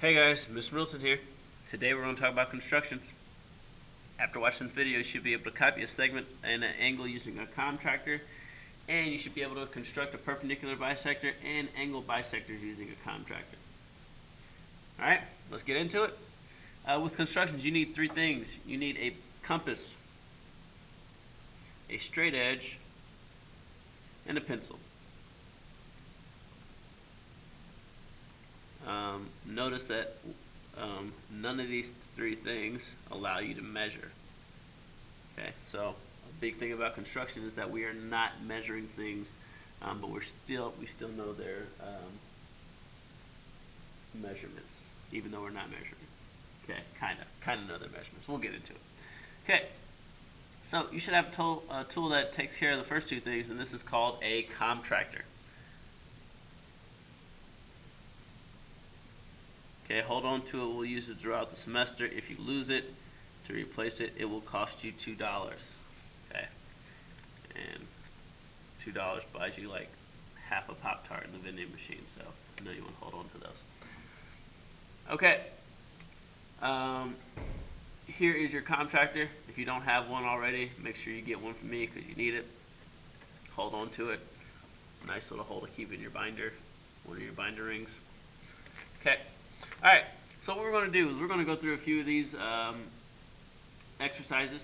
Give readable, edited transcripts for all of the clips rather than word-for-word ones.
Hey guys, Mr. Milton here. Today we're going to talk about constructions. After watching the video, you should be able to copy a segment and an angle using a contractor, and you should be able to construct a perpendicular bisector and angle bisectors using a contractor. Alright, let's get into it. With constructions, you need three things. You need a compass, a straight edge, and a pencil. Notice that none of these three things allow you to measure. Okay, so a big thing about construction is that we are not measuring things, but we still know their measurements, even though we're not measuring. Okay, kind of know their measurements. We'll get into it. Okay, so you should have a tool that takes care of the first two things, and this is called a contractor. Okay, hold on to it. We'll use it throughout the semester. If you lose it, to replace it, it will cost you $2. Okay, and $2 buys you like half a Pop-Tart in the vending machine, so I know you want to hold on to those. Okay, here is your contractor. If you don't have one already, make sure you get one from me because you need it. Hold on to it. Nice little hole to keep in your binder, one of your binder rings. Okay. Alright, so what we're going to do is we're going to go through a few of these exercises.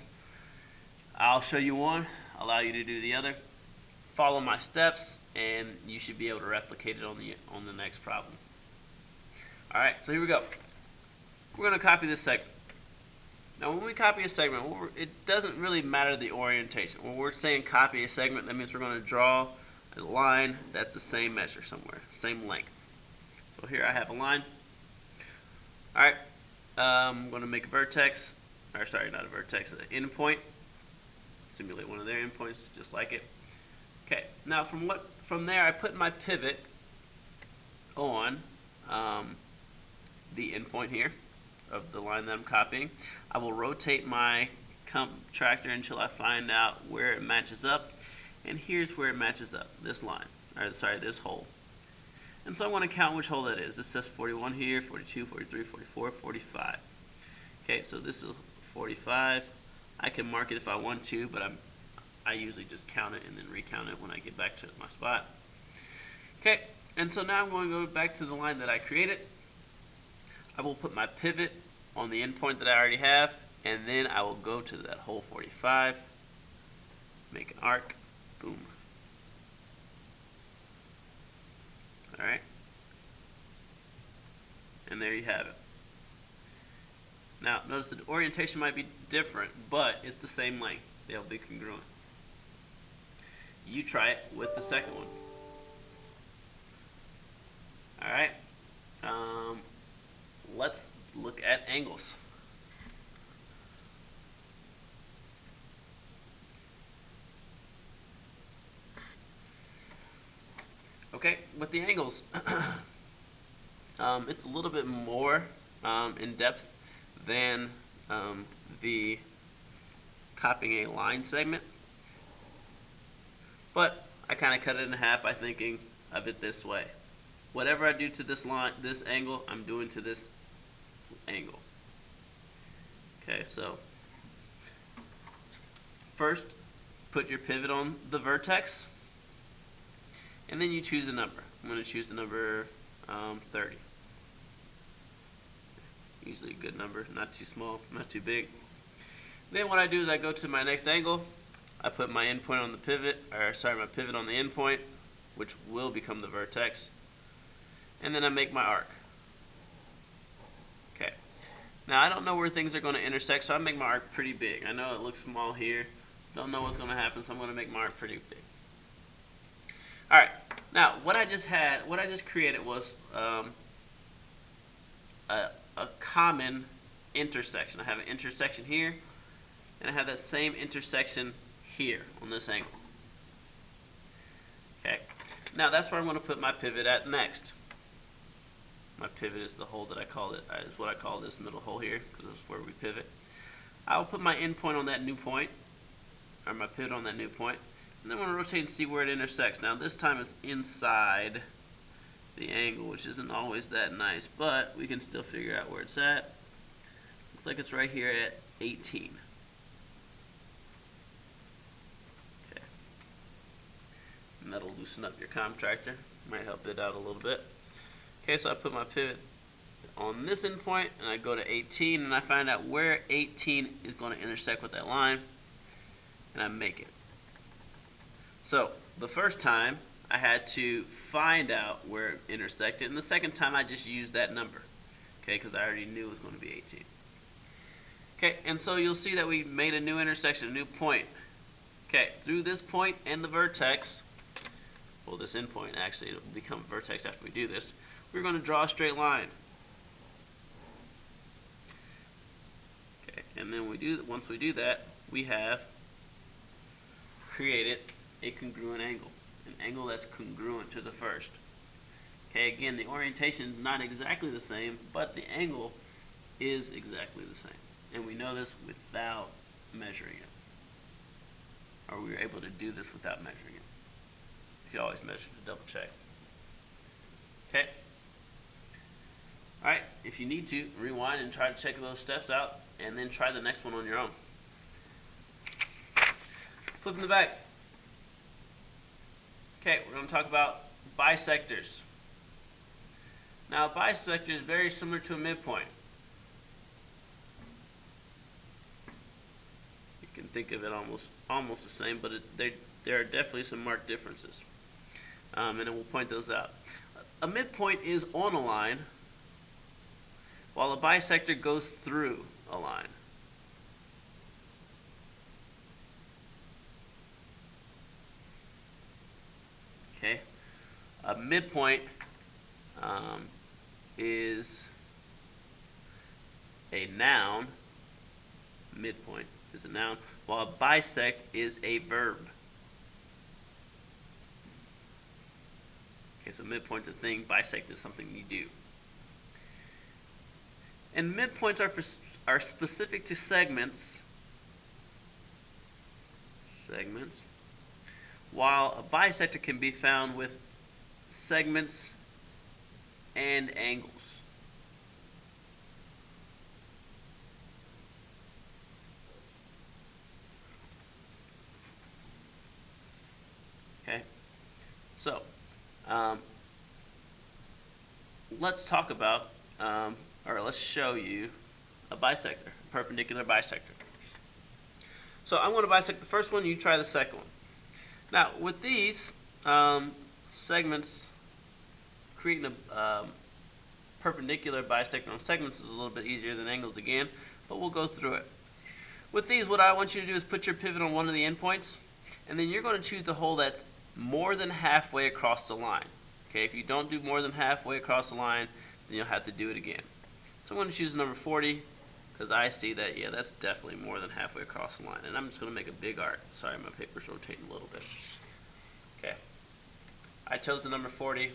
I'll show you one, allow you to do the other. Follow my steps, and you should be able to replicate it on the next problem. Alright, so here we go. We're going to copy this segment. Now when we copy a segment, it doesn't really matter the orientation. When we're saying copy a segment, that means we're going to draw a line that's the same measure somewhere, same length. So here I have a line. Alright, I'm going to make a vertex, or sorry, not a vertex, an endpoint. Simulate one of their endpoints, just like it. Okay, now from there I put my pivot on the endpoint here of the line that I'm copying. I will rotate my contractor until I find out where it matches up, and here's where it matches up, this line, or sorry, this hole. And so I want to count which hole that is. This says 41 here, 42, 43, 44, 45. Okay, so this is 45. I can mark it if I want to, but I usually just count it and then recount it when I get back to my spot. Okay, and so now I'm going to go back to the line that I created. I will put my pivot on the endpoint that I already have, and then I will go to that hole 45, make an arc, boom. Alright, and there you have it. Now notice the orientation might be different, but it's the same length. They'll be congruent. You try it with the second one. Alright, let's look at angles. Okay, with the angles, it's a little bit more in depth than the copying a line segment, but I kind of cut it in half by thinking of it this way. Whatever I do to this line, this angle, I'm doing to this angle. Okay, so first put your pivot on the vertex, and then you choose a number. I'm going to choose the number 30. Usually a good number, not too small, not too big. Then what I do is I go to my next angle. I put my endpoint on the pivot, or sorry, my pivot on the endpoint, which will become the vertex. And then I make my arc. Okay. Now I don't know where things are going to intersect, so I make my arc pretty big. I know it looks small here. Don't know what's going to happen, so I'm going to make my arc pretty big. Alright, now what I just created was a common intersection. I have an intersection here, and I have that same intersection here on this angle. Okay, now that's where I'm going to put my pivot at next. My pivot is the hole that I call it, is what I call this middle hole here, because that's where we pivot. I will put my endpoint on that new point, or my pivot on that new point, and then I'm going to rotate and see where it intersects. Now this time it's inside the angle, which isn't always that nice, but we can still figure out where it's at. Looks like it's right here at 18. Okay. And that'll loosen up your contractor. Might help it out a little bit. Okay, so I put my pivot on this endpoint, and I go to 18, and I find out where 18 is going to intersect with that line, and I make it. So the first time I had to find out where it intersected, and the second time I just used that number, okay, because I already knew it was going to be 18. Okay, and so you'll see that we made a new intersection, a new point. Okay, through this point and the vertex, well, this endpoint actually, it'll become vertex after we do this, we're going to draw a straight line. Okay, and then once we do that, we have created a congruent angle, an angle that's congruent to the first. Okay, again, the orientation is not exactly the same, but the angle is exactly the same. And we know this without measuring it. Or we were able to do this without measuring it. You can always measure to double check. Okay. Alright, if you need to, rewind and try to check those steps out, and then try the next one on your own. Flip in the back. Okay, we're going to talk about bisectors. Now, a bisector is very similar to a midpoint. You can think of it almost the same, but there are definitely some marked differences. And then we'll point those out. A midpoint is on a line, while a bisector goes through a line. Okay, a midpoint is a noun. Midpoint is a noun, while a bisect is a verb. Okay, so midpoint's a thing, bisect is something you do. And midpoints are specific to segments, while a bisector can be found with segments and angles. Okay, so let's talk about, or let's show you a bisector, a perpendicular bisector. So I'm going to bisect the first one, you try the second one. Now, with these segments, creating a perpendicular bisector on segments is a little bit easier than angles again, but we'll go through it. With these, what I want you to do is put your pivot on one of the endpoints, and then you're going to choose the hole that's more than halfway across the line. Okay, if you don't do more than halfway across the line, then you'll have to do it again. So I'm going to choose number 40, because I see that, yeah, that's definitely more than halfway across the line. And I'm just going to make a big arc. Sorry, my paper's rotating a little bit. Okay. I chose the number 40.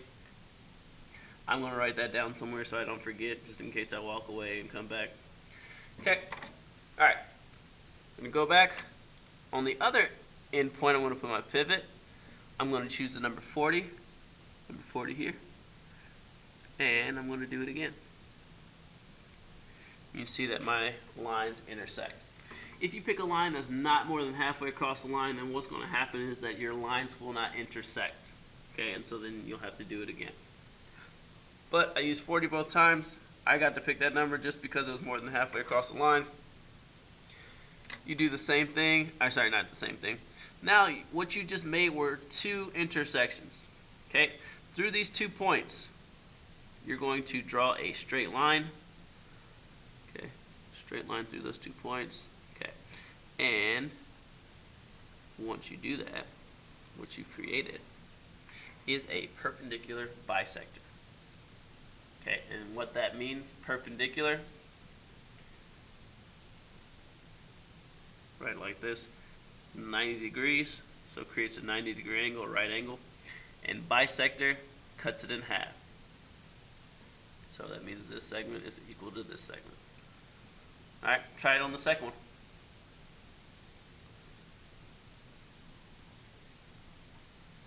I'm going to write that down somewhere so I don't forget, just in case I walk away and come back. Okay. All right. I'm going to go back. On the other end point, I'm going to put my pivot. I'm going to choose the number 40. Number 40 here. And I'm going to do it again. You see that my lines intersect. If you pick a line that's not more than halfway across the line, then what's going to happen is that your lines will not intersect. Okay, and so then you'll have to do it again. But I used 40 both times. I got to pick that number just because it was more than halfway across the line. You do the same thing. Sorry, not the same thing. Now, what you just made were two intersections. Okay, through these 2 points, you're going to draw a straight line. Okay, straight line through those 2 points. Okay, and once you do that, what you've created is a perpendicular bisector. Okay, and what that means, perpendicular, right like this, 90 degrees, so it creates a 90-degree angle, a right angle, and bisector cuts it in half. So that means this segment is equal to this segment. All right, try it on the second one.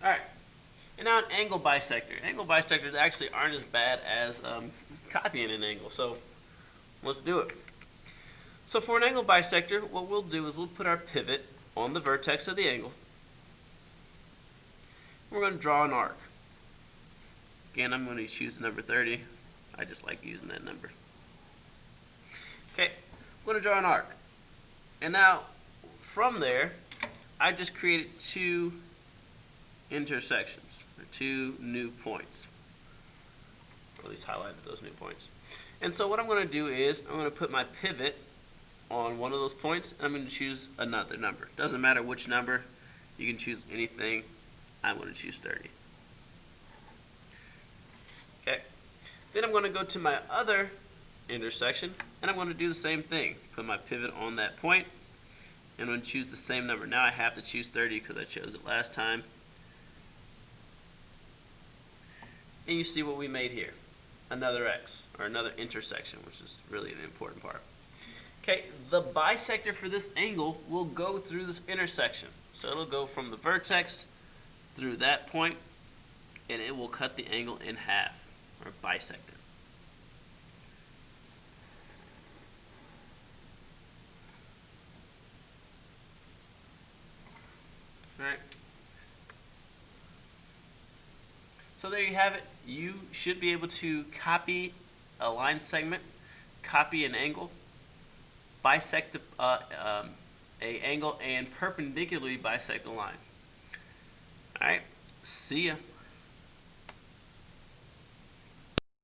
All right, and now angle bisector. Angle bisectors actually aren't as bad as copying an angle, so let's do it. So for an angle bisector, what we'll do is we'll put our pivot on the vertex of the angle. We're going to draw an arc. Again, I'm going to choose the number 30. I just like using that number. Okay, I'm going to draw an arc. And now, from there, I just created two intersections, or two new points. Or at least highlighted those new points. And so what I'm going to do is, I'm going to put my pivot on one of those points, and I'm going to choose another number. Doesn't matter which number, you can choose anything. I'm going to choose 30. Okay. Then I'm going to go to my other intersection, and I'm going to do the same thing. Put my pivot on that point, and I'm going to choose the same number. Now I have to choose 30 because I chose it last time. And you see what we made here. Another X, or another intersection, which is really the important part. Okay, the bisector for this angle will go through this intersection. So it'll go from the vertex through that point, and it will cut the angle in half, or bisect it. Alright. So there you have it. You should be able to copy a line segment, copy an angle, bisect a angle, and perpendicularly bisect a line. Alright, see ya.